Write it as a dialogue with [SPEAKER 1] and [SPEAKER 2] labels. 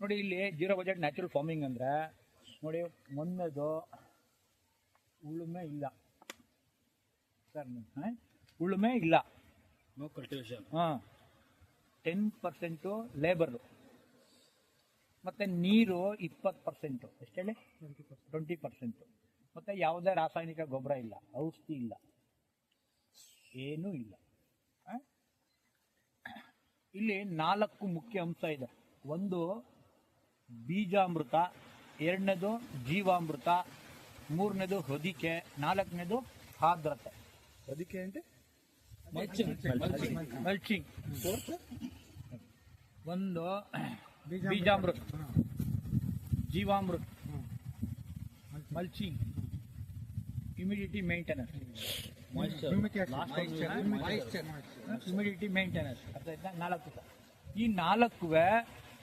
[SPEAKER 1] ನೋಡಿ ಇಲ್ಲಿ zero budget natural farming ಅಂದರೆ ನೋಡಿ ಮೊನ್ನೆದು ಉಳುಮೆ ಇಲ್ಲ ಸರ್, ಉಳುಮೆ ಇಲ್ಲ,
[SPEAKER 2] ನೋ ಕಲ್ಟಿವೇಶನ್.
[SPEAKER 1] 10% ಲೇಬರು ಮತ್ತು ನೀರು 20%, ಎಷ್ಟು ಹೇಳಿ 20%, ಮತ್ತು ಯಾವುದೇ ರಾಸಾಯನಿಕ ಗೊಬ್ಬರ ಇಲ್ಲ, ಔಷಧಿ ಇಲ್ಲ, ಏನೂ ಇಲ್ಲ. ಇಲ್ಲಿ 4 ಮುಖ್ಯ ಅಂಶ ಇದೆ. ಒಂದು ಬೀಜಾಮೃತ, ಎರಡನೇದು ಜೀವಾಮೃತ, ಮೂರನೇದು ಹೊದಿಕೆ, ನಾಲ್ಕನೇದು ಆರ್ದ್ರತೆ.
[SPEAKER 2] ಅದಕ್ಕೆ అంటే
[SPEAKER 1] ಮಲ್ಚಿಂಗ್. ಒಂದು ಬೀಜಾಮೃತ, ಜೀವಾಮೃತ, mulching, humidity maintenance, humidity maintenance. ಅರ್ಥ ಆಯ್ತಾ? 4 ಈ 4